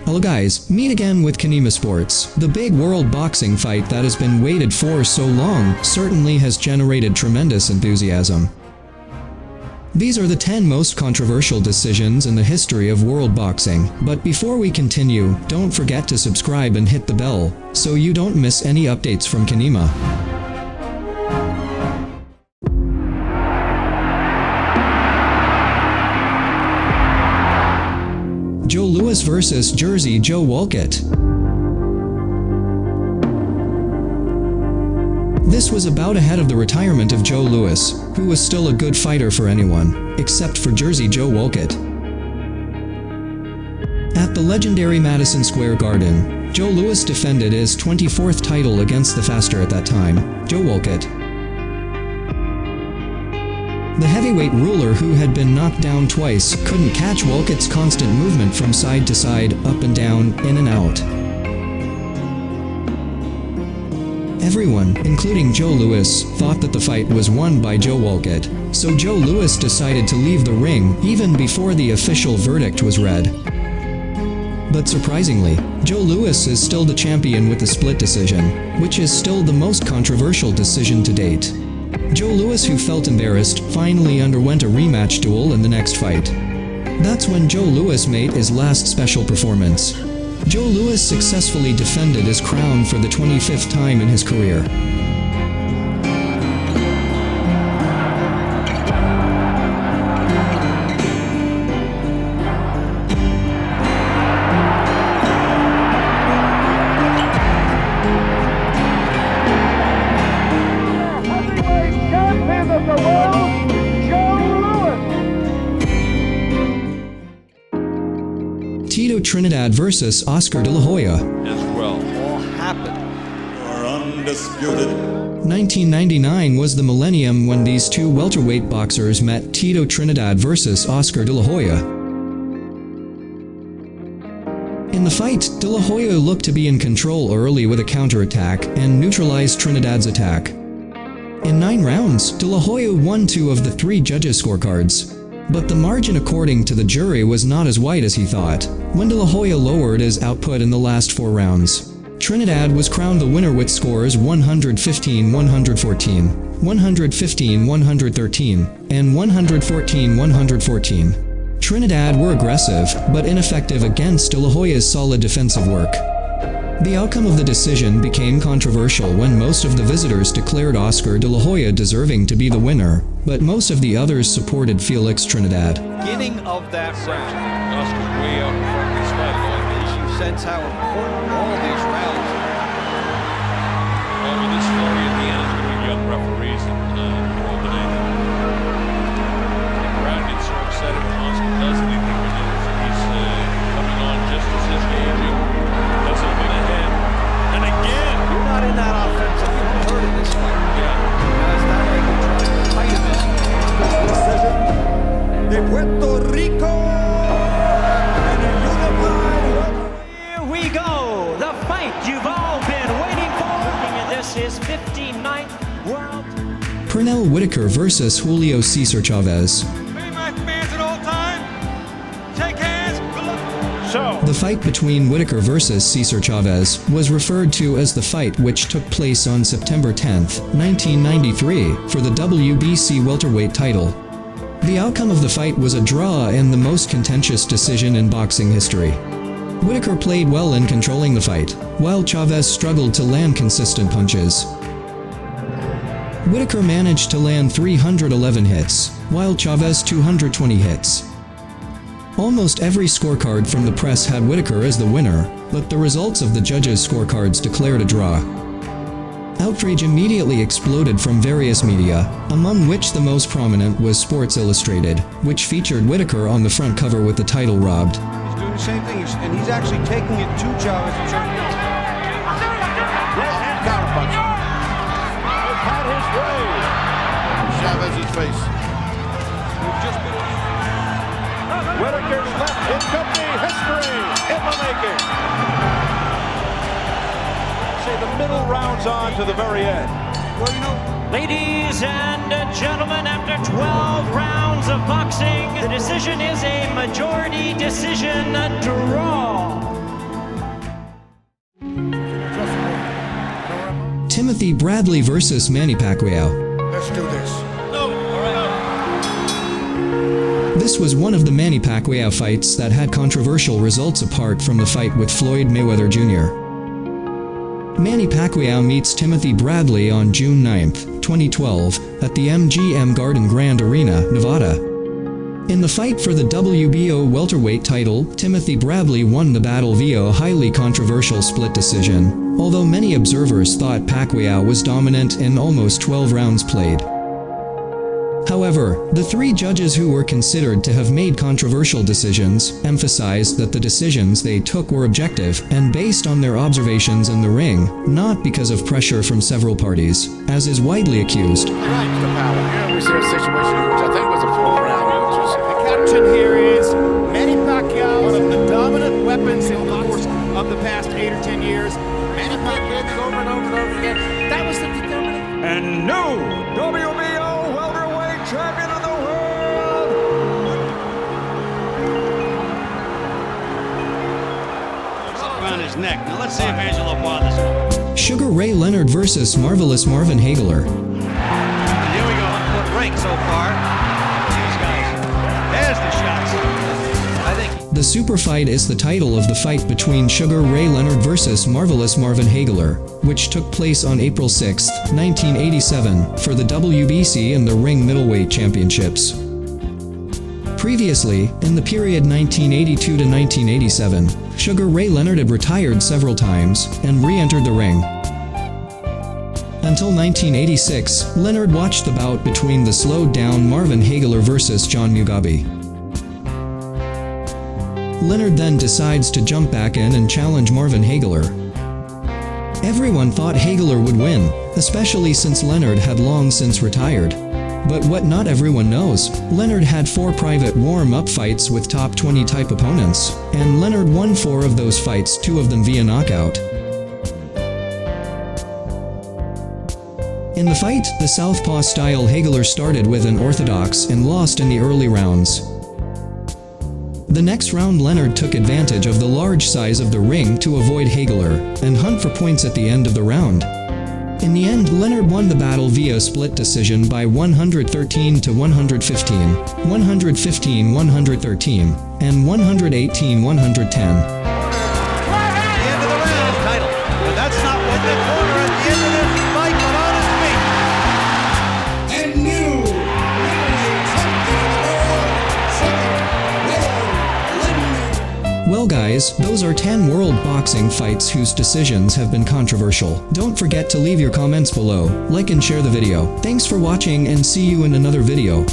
Hello guys, meet again with Qinima Sports. The big world boxing fight that has been waited for so long certainly has generated tremendous enthusiasm. These are the 10 most controversial decisions in the history of world boxing, but before we continue, don't forget to subscribe and hit the bell, so you don't miss any updates from Qinima. Joe Louis vs. Jersey Joe Walcott. This was about ahead of the retirement of Joe Louis, who was still a good fighter for anyone, except for Jersey Joe Walcott. At the legendary Madison Square Garden, Joe Louis defended his 24th title against the faster at that time, Joe Walcott. The heavyweight ruler, who had been knocked down twice, couldn't catch Walcott's constant movement from side to side, up and down, in and out. Everyone, including Joe Louis, thought that the fight was won by Joe Walcott, so Joe Louis decided to leave the ring even before the official verdict was read. But surprisingly, Joe Louis is still the champion with a split decision, which is still the most controversial decision to date. Joe Louis, who felt embarrassed, finally underwent a rematch duel in the next fight. That's when Joe Louis made his last special performance. Joe Louis successfully defended his crown for the 25th time in his career. Trinidad vs. Oscar de la Hoya. As well, all happened. Are undisputed. 1999 was the millennium when these two welterweight boxers met. Tito Trinidad vs. Oscar de la Hoya. In the fight, de la Hoya looked to be in control early with a counterattack and neutralized Trinidad's attack. In 9 rounds, de la Hoya won 2 of the 3 judges' scorecards. But the margin according to the jury was not as wide as he thought, when de la Hoya lowered his output in the last 4 rounds. Trinidad was crowned the winner with scores 115-114, 115-113, and 114-114. Trinidad were aggressive, but ineffective against de la Hoya's solid defensive work. The outcome of the decision became controversial when most of the visitors declared Oscar de la Hoya deserving to be the winner, but most of the others supported Felix Trinidad. Beginning of that round, Oscar's way out in front of this fight. You sense how important all these rounds are. Well, with this story at the end, it's going to be young referees and coordinating. The crowd gets so excited when Oscar does anything with it. He's coming on just as his game. Does it with a head. And again! You're not in that offensive third in this fight. Yeah. It's not like you're trying to fight in this. Decision de Puerto Rico. And a unified. Here we go. The fight you've all been waiting for. This is 59th World. Pernell Whitaker vs. Julio Cesar Chavez. Be my fans at all time. Take hands. So. The fight between Whitaker vs. Cesar Chavez was referred to as the fight which took place on September 10, 1993, for the WBC welterweight title. The outcome of the fight was a draw and the most contentious decision in boxing history. Whitaker played well in controlling the fight, while Chavez struggled to land consistent punches. Whitaker managed to land 311 hits, while Chavez 220 hits. Almost every scorecard from the press had Whitaker as the winner, but the results of the judges' scorecards declared a draw. Outrage immediately exploded from various media, among which the most prominent was Sports Illustrated, which featured Whitaker on the front cover with the title robbed. He's doing the same thing, and he's actually taking it to Chavez. Left hand counter punch. Has had his way. Chavez's face. We've just been... Whitaker's left. It could be history in the making. Say the middle rounds on to the very end. Well, you know... Ladies and gentlemen, after 12 rounds of boxing, the decision is a majority decision draw. Timothy Bradley vs. Manny Pacquiao. Let's do this. This was one of the Manny Pacquiao fights that had controversial results apart from the fight with Floyd Mayweather Jr. Manny Pacquiao meets Timothy Bradley on June 9, 2012, at the MGM Garden Grand Arena, Nevada. In the fight for the WBO welterweight title, Timothy Bradley won the battle via a highly controversial split decision, although many observers thought Pacquiao was dominant in almost 12 rounds played. However, the three judges who were considered to have made controversial decisions emphasized that the decisions they took were objective and based on their observations in the ring, not because of pressure from several parties, as is widely accused. Right, Mr. Power. Here we see a situation which I think was a fourth round. The caption here is Manny Pacquiao, one of the dominant weapons in the course of the past 8 or 10 years. Manny Pacquiao over and over and over again. That was the determinant. And new WBO welterweight champion of the world. Around his neck. Now let's see if Angelo won this one. Sugar Ray Leonard vs. Marvelous Marvin Hagler. And here we go. 1 foot rank so far. These guys. There's the shots. I think. The Super Fight is the title of the fight between Sugar Ray Leonard vs. Marvelous Marvin Hagler, which took place on April 6, 1987, for the WBC and the Ring Middleweight Championships. Previously, in the period 1982 to 1987, Sugar Ray Leonard had retired several times and re-entered the ring. Until 1986, Leonard watched the bout between the slowed-down Marvin Hagler vs. John Mugabe. Leonard then decides to jump back in and challenge Marvin Hagler. Everyone thought Hagler would win, especially since Leonard had long since retired. But what not everyone knows, Leonard had 4 private warm-up fights with top 20 type opponents, and Leonard won 4 of those fights, 2 of them via knockout. In the fight, the southpaw-style Hagler started with an orthodox and lost in the early rounds. The next round, Leonard took advantage of the large size of the ring to avoid Hagler and hunt for points at the end of the round. In the end, Leonard won the battle via split decision by 113 to 115, 115-113, and 118-110. At the end of the round, title. But that's not what the corner at the end of this fight, but on his feet. And new Well guys, those are 10 world boxing fights whose decisions have been controversial. Don't forget to leave your comments below, like and share the video. Thanks for watching and see you in another video.